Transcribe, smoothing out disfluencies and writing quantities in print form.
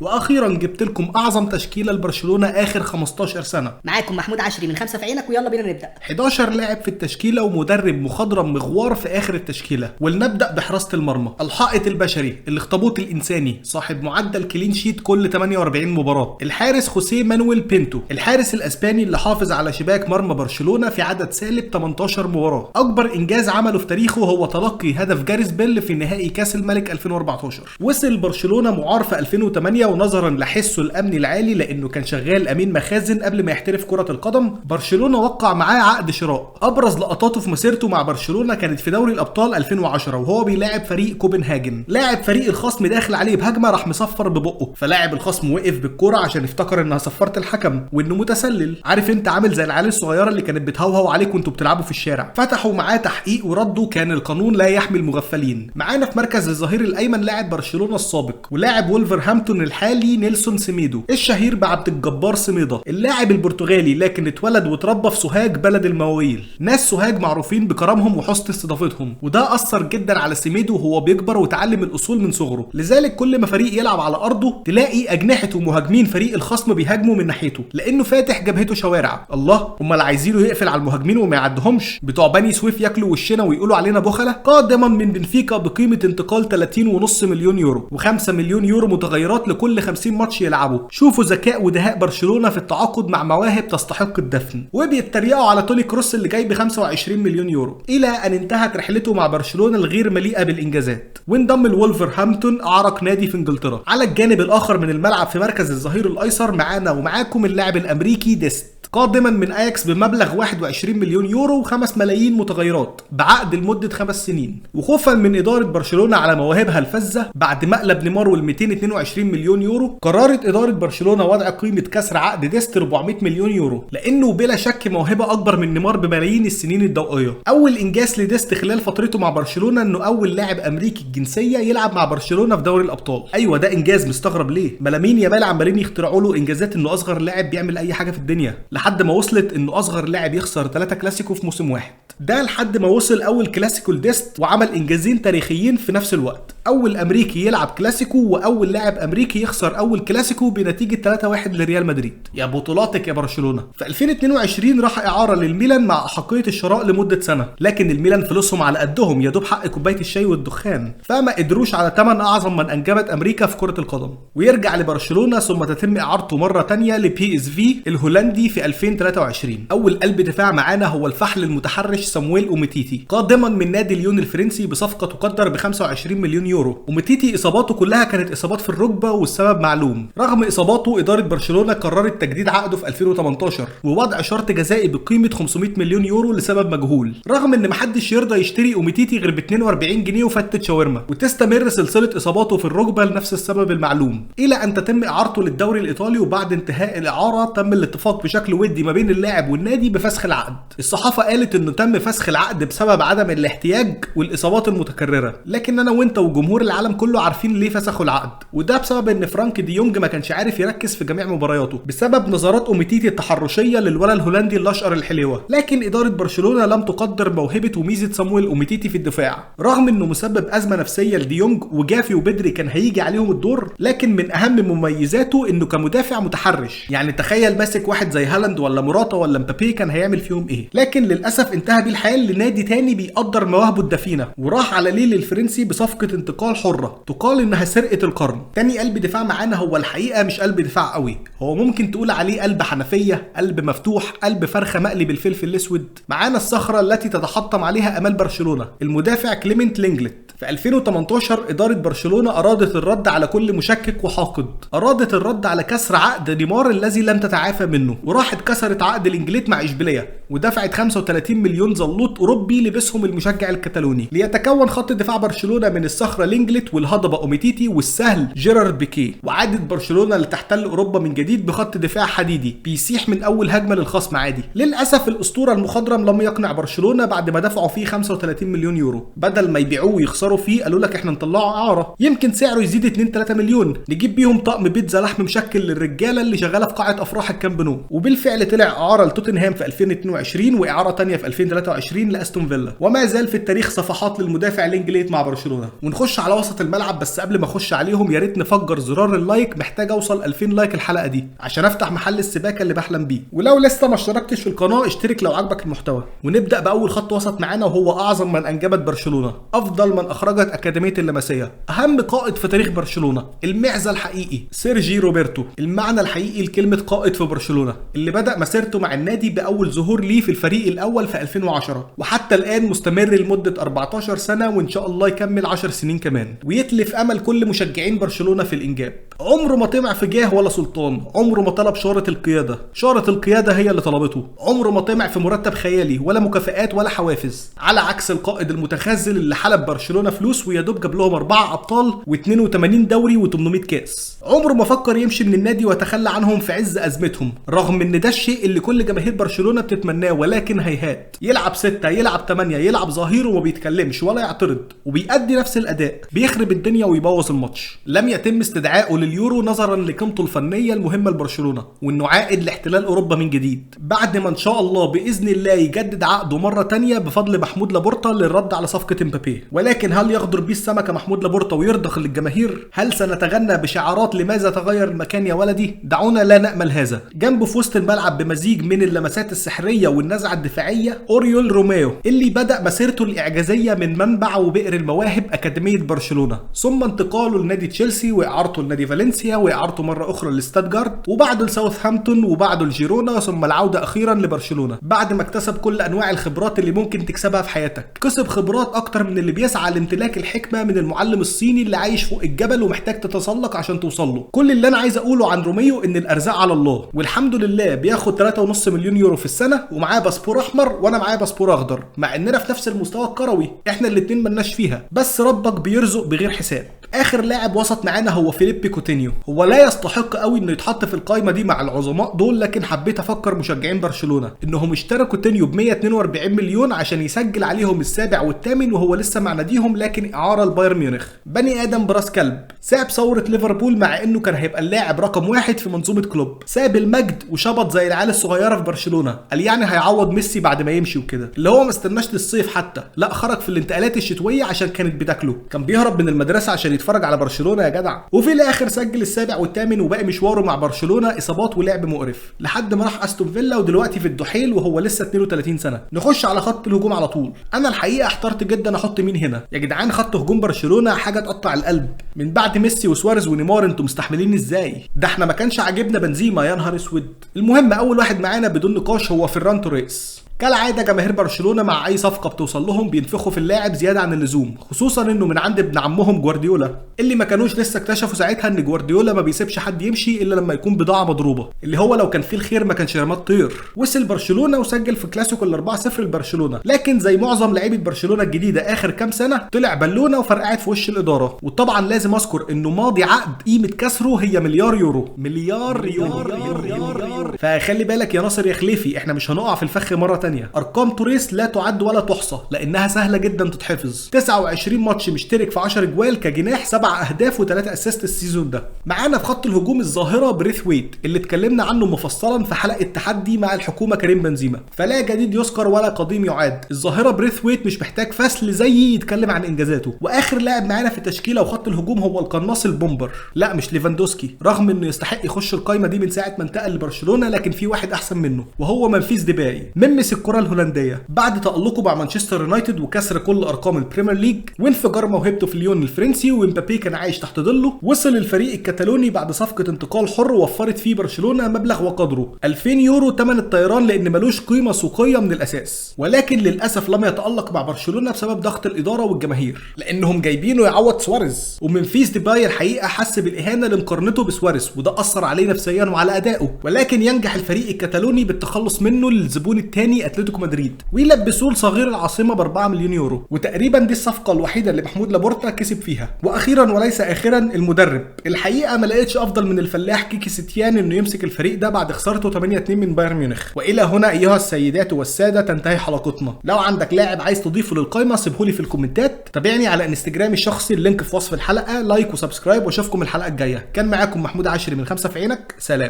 واخيرا جبت لكم اعظم تشكيله لبرشلونه اخر 15 سنه. معاكم محمود عشري من 5 في عينك، ويلا بينا نبدا. 11 لاعب في التشكيله ومدرب مخضرم مغوار في اخر التشكيله. ولنبدا بحراسه المرمى، الحائط البشري، الاخطبوط الانساني، صاحب معدل كلين شيت كل 48 مباراه، الحارس خوسيه مانويل بينتو، الحارس الاسباني اللي حافظ على شباك مرمى برشلونه في عدد سالب 18 مباراه. اكبر انجاز عمله في تاريخه هو تلقي هدف جاريث بيل في نهائي كاس الملك 2014. وصل برشلونه معار في 2008 ونظرا لحسه الامني العالي لانه كان شغال امين مخازن قبل ما يحترف كره القدم، برشلونه وقع معاه عقد شراء. ابرز لقطاته في مسيرته مع برشلونه كانت في دوري الابطال 2010 وهو بيلاعب فريق كوبنهاجن. لاعب فريق الخصم داخل عليه بهجمه راح مصفر ببقه، فلاعب الخصم وقف بالكوره عشان افتكر انها صفرت الحكم وانه متسلل. عارف انت عامل زي العيال الصغيره اللي كانت بتهوهو عليك وانتوا بتلعبوا في الشارع. فتحوا معاه تحقيق وردوا كان القانون لا يحمي المغفلين. معانا في مركز الظهير الايمن لاعب برشلونه السابق ولاعب وولفرهامبتون الحالي نيلسون سيميدو، الشهير بعبد الجبار سميده. اللاعب البرتغالي لكن اتولد واتربى في سوهاج بلد المواويل. ناس سوهاج معروفين بكرمهم وحسن استضافتهم، وده اثر جدا على سيميدو وهو بيكبر وتعلم الاصول من صغره. لذلك كل ما فريق يلعب على ارضه تلاقي اجنحه ومهاجمين فريق الخصم بيهاجموا من ناحيته لانه فاتح جبهته شوارع. الله، امال عايزينه يقفل على المهاجمين وما يعدهمش؟ بتوع بني سويف ياكلوا وشنا ويقولوا علينا بخله. قادما من بنفيكا بقيمه انتقال 30.5 مليون يورو و5 مليون يورو متغيرات لكل 50 ماتش يلعبوا. شوفوا ذكاء ودهاء برشلونه في التعاقد مع مواهب تستحق الدفن. وبيتريقوا على توني كروس اللي جاي ب 25 مليون يورو، الى ان انتهت رحلته مع برشلونه الغير مليئه بالانجازات وانضم لولفرهامبتون اعرق نادي في انجلترا. على الجانب الاخر من الملعب في مركز الظهير الايسر معانا ومعاكم اللاعب الامريكي ديست، قادما من اياكس بمبلغ 21 مليون يورو و5 ملايين متغيرات بعقد لمده 5 سنين. وخوفا من اداره برشلونه على مواهبها الفذه بعد مقلب نيمار وال 222 مليون يورو، قررت اداره برشلونه وضع قيمه كسر عقد ديست 400 مليون يورو، لانه بلا شك موهبه اكبر من نيمار بملايين السنين الضوئيه. اول انجاز لديست خلال فترته مع برشلونه انه اول لاعب امريكي الجنسيه يلعب مع برشلونه في دوري الابطال. ايوه ده انجاز، مستغرب ليه؟ ملامين يامال عمالين يخترعوا له انجازات انه اصغر لاعب بيعمل اي حاجه في الدنيا، لحد ما وصلت انه اصغر لاعب يخسر 3 كلاسيكو في موسم واحد. ده لحد ما وصل اول كلاسيكو لديست وعمل انجازين تاريخيين في نفس الوقت، اول امريكي يلعب كلاسيكو واول لاعب امريكي يخسر اول كلاسيكو بنتيجه 3-1 لريال مدريد. يا بطولاتك يا برشلونه. في 2022 راح اعاره للميلان مع احقيه الشراء لمده سنه، لكن الميلان فلوسهم على قدهم، يا دوب حق كوبايه الشاي والدخان، فما قدروش على ثمن اعظم من انجبت امريكا في كره القدم. ويرجع لبرشلونه ثم تتم اعارته مره ثانيه لبي اس في الهولندي في 2023. اول قلب دفاع معانا هو الفحل المتحرش سامويل اوميتيتي، قادما من نادي ليون الفرنسي بصفقه تقدر ب 25 مليون يورو. اوميتيتي اصاباته كلها كانت اصابات في الركبه والسبب معلوم. رغم اصاباته اداره برشلونه قررت تجديد عقده في 2018 ووضع شرط جزائي بقيمه 500 مليون يورو لسبب مجهول، رغم ان محدش يرضى يشتري اوميتيتي غير ب 42 جنيه وفتة شاورما. وتستمر سلسله اصاباته في الركبه لنفس السبب المعلوم الى ان تتم اعارته للدوري الايطالي، وبعد انتهاء الاعاره تم الاتفاق بشكل ودي ما بين اللاعب والنادي بفسخ العقد. الصحافه قالت انه تم فسخ العقد بسبب عدم الاحتياج والاصابات المتكرره، لكن انا وانت وجمهور العالم كله عارفين ليه فسخوا العقد، وده بسبب ان فرانك دي يونج ما كانش عارف يركز في جميع مبارياته بسبب نظرات اوميتيتي التحرشيه للولد الهولندي الاشقر الحليوه. لكن اداره برشلونه لم تقدر موهبه وميزه صامويل اوميتيتي في الدفاع، رغم انه مسبب ازمه نفسيه لديونج وجافي وبدري كان هيجي عليهم الدور، لكن من اهم مميزاته انه كمدافع متحرش. يعني تخيل ماسك واحد زي هالاند ولا موراتا ولا مبابي كان هيعمل فيهم ايه؟ لكن للاسف انتهى بيه الحال لنادي تاني بيقدر مواهبه الدفينه، وراح على ليل الفرنسي بصفقه انتقال حره تقال انها سرقه القرن. تاني قلب دفاع معانا هو الحقيقه مش قلب دفاع قوي، هو ممكن تقول عليه قلب حنفيه، قلب مفتوح، قلب فرخه مقلي بالفلفل الاسود. معانا الصخره التي تتحطم عليها امال برشلونه، المدافع كليمنت لينجلت. في 2018 اداره برشلونه ارادت الرد على كل مشكك وحاقد، ارادت الرد على كسر عقد نيمار الذي لم تتعافى منه، وراحت كسرت عقد الانجليت مع اشبيليه ودفعت 35 مليون زلوط اوروبي لبسهم المشجع الكتالوني، ليتكون خط دفاع برشلونه من الصخره لينجلت والهضبه اوميتيتي والسهل جيرارد بيكيه. وعادت برشلونه لتحتل اوروبا من جديد بخط دفاع حديدي بيسيح من اول هجمه للخصم عادي. للاسف الاسطوره المخضرم لم يقنع برشلونه بعد ما دفعوا فيه 35 مليون يورو، بدل ما يبيعوه ويخسروا فيه قالوا لك احنا نطلعه اعاره يمكن سعره يزيد 2-3 مليون نجيب بيهم طقم بيتزا لحم مشكل للرجاله اللي شغاله في قاعه افراح الكامب نو. وبالفعل طلع اعاره لتوتنهام في 2022 واعاره ثانيه في 2023 2023 لاستون فيلا. وما زال في التاريخ صفحات للمدافع لينجليت مع برشلونه. ونخش على وسط الملعب، بس قبل ما اخش عليهم يا ريت نفجر زرار اللايك، محتاج اوصل 2000 لايك الحلقه دي عشان افتح محل السباكه اللي بحلم بيه. ولو لسه ما اشتركتش في القناه اشترك لو عجبك المحتوى. ونبدا باول خط وسط معانا، وهو اعظم من انجبت برشلونه، افضل من اخرجت اكاديميه اللمسيه، اهم قائد في تاريخ برشلونه، المعزه الحقيقي سيرجي روبرتو، المعنى الحقيقي لكلمه قائد في برشلونه، اللي بدا مسيرته مع النادي باول ظهور ليه في الفريق الاول في 2010 وحتى الان مستمر لمده 14 سنه، وان شاء الله يكمل 10 سنين كمان، ويتلف امل كل مشجعين برشلونه في الانجاب. عمره ما طمع في جاه ولا سلطان، عمره ما طلب شارة القياده، شارة القياده هي اللي طلبته. عمره ما طمع في مرتب خيالي ولا مكافآت ولا حوافز، على عكس القائد المتخاذل اللي حلب برشلونه فلوس ويا دوب جاب لهم 4 ابطال و82 دوري و800 كاس. عمره ما فكر يمشي من النادي وتخلى عنهم في عز ازمتهم، رغم ان ده الشيء اللي كل جماهير برشلونه بتتمناه، ولكن هيهات. يلعب 6 يلعب 8 يلعب ظهير وما بيتكلمش ولا يعترض، وبيأدي نفس الاداء، بيخرب الدنيا ويبوظ الماتش. لم يتم استدعائه لليورو نظرا لقيمته الفنيه المهمه لبرشلونه، وانه عائد لاحتلال اوروبا من جديد، بعد ما ان شاء الله باذن الله يجدد عقده مره تانية بفضل محمود لابورتا للرد على صفقه امبابي. ولكن هل يغدر بيه السمكه محمود لابورتا ويرضخ للجماهير؟ هل سنتغنى بشعارات لماذا تغير المكان يا ولدي؟ دعونا لا نأمل هذا. جنبه في وسط الملعب بمزيج من اللمسات السحريه والنزعه الدفاعيه اوريول روميو، اللي بدأ مسيرته الاعجازيه من منبع وبئر المواهب اكاديميه برشلونه، ثم انتقاله لنادي تشيلسي واعارته لنادي فالنسيا واعارته مره اخرى لستاتجارت وبعده لساوثهامبتون وبعده لجيرونا، ثم العوده اخيرا لبرشلونه بعد ما اكتسب كل انواع الخبرات اللي ممكن تكسبها في حياتك. كسب خبرات اكتر من اللي بيسعى لامتلاك الحكمه من المعلم الصيني اللي عايش فوق الجبل ومحتاج تتسلق عشان توصل له. كل اللي انا عايز اقوله عن روميو ان الارزاق على الله، والحمد لله بياخد 3.5 مليون يورو في السنه ومعاه باسبور احمر وانا معايا باسبور اخضر، مع اننا في نفس المستوى الكروي، احنا الاتنين ملناش فيها، بس ربك بيرزق بغير حساب. اخر لاعب وسط معانا هو فيليبي كوتينيو. هو لا يستحق قوي انه يتحط في القائمه دي مع العظماء دول، لكن حبيت افكر مشجعين برشلونه انهم اشتروا كوتينيو ب 142 مليون عشان يسجل عليهم السابع والثامن وهو لسه مع ناديهم، لكن اعاره لبايرن ميونخ. بني ادم براس كلب، ساب ثوره ليفربول مع انه كان هيبقى اللاعب رقم 1 في منظومه كلوب، ساب المجد وشبط زي العيال الصغيره في برشلونه، قال يعني هيعوض ميسي بعد ما يمشي وكده، اللي هو ما استناش للصيف حتى، لا خرج في الانتقالات الشتويه عشان كانت بتاكله، كان بيهرب من المدرسه عشان يتفرج على برشلونه يا جدع. وفي الاخر سجل السابع والثامن، وباقي مشواره مع برشلونه اصابات ولعب مقرف لحد ما راح استون فيلا ودلوقتي في الدحيل وهو لسه 32 سنه. نخش على خط الهجوم على طول. انا الحقيقه احترت جدا احط مين هنا يا جدعان. خط هجوم برشلونه حاجه تقطع القلب، من بعد ميسي وسواريز ونيمار انتوا مستحملين ازاي؟ ده احنا ما كانش عاجبنا بنزيما، يا نهار اسود. المهم اول واحد معانا بدون نقاش هو فيران توريس. كالعاده جماهير برشلونه مع اي صفقه بتوصل لهم بينفخوا في اللاعب زياده عن اللزوم، خصوصا انه من عند ابن عمهم جوارديولا، اللي ما كانوش لسه اكتشفوا ساعتها ان جوارديولا ما بيسيبش حد يمشي الا لما يكون بضاعه مضروبه، اللي هو لو كان فيه الخير ما كانش رماد طير. وصل برشلونه وسجل في كلاسيكو ال 4-0 لبرشلونه، لكن زي معظم لعيبه برشلونه الجديده اخر كام سنه طلع بالونه وفرقعت في وش الاداره. وطبعا لازم اذكر انه ماضي عقد قيمه كسره هي مليار يورو. مليار يورو. فخلي بالك يا ناصر يا خليفي، احنا مش هنقع في الفخ مره ثانيه. ارقام توريس لا تعد ولا تحصى لانها سهله جدا تتحفظ. 29 ماتش مشترك في 10 جوال كجناح، 7 اهداف و3 اسيست السيزون ده. معانا في خط الهجوم الظاهره بريثويت اللي اتكلمنا عنه مفصلا في حلقه تحدي مع الحكومه كريم بنزيما، فلا جديد يذكر ولا قديم يعاد. الظاهره بريثويت مش محتاج فصل زي يتكلم عن انجازاته. واخر لاعب معانا في التشكيله وخط الهجوم هو القناص البومبر، لا مش ليفاندوسكي، رغم انه يستحق يخش القايمه دي من ساعه ما انتقل لبرشلونه، لكن في واحد احسن منه وهو منفيس ديباي. ممس الكره الهولنديه بعد تألقه مع مانشستر يونايتد وكسر كل ارقام البريمير ليج وانفجار موهبته في ليون الفرنسي، وامبابي كان عايش تحت ظله. وصل الفريق الكتالوني بعد صفقه انتقال حر وفرت فيه برشلونه مبلغ وقدره 2000 يورو ثمن الطيران، لان ملوش قيمه سوقيه من الاساس، ولكن للاسف لم يتألق مع برشلونه بسبب ضغط الاداره والجماهير لانهم جايبينه يعوض سواريز. ومنفيس ديباي الحقيقه حس بالاهانه لمقارنته بسواريز، وده اثر عليه نفسيا وعلى ادائه، ولكن ينجح الفريق الكتالوني بالتخلص منه للزبون الثاني اتلتيكو مدريد، ويلبسوه لصغير العاصمه ب 4 مليون يورو. وتقريبا دي الصفقه الوحيده اللي محمود لابورتا كسب فيها. واخيرا وليس اخرا المدرب، الحقيقه ما لقيتش افضل من الفلاح كيكي ستيان انه يمسك الفريق ده بعد خسارته 8-2 من بايرن ميونخ. والى هنا ايها السيدات والساده تنتهي حلقتنا. لو عندك لاعب عايز تضيفه للقائمه سيبهولي في الكومنتات. تابعني على انستجرامي الشخصي، اللينك في وصف الحلقه. لايك وسبسكرايب واشوفكم الحلقه الجايه. كان معاكم محمود عشري من 5 في عينك. سلام.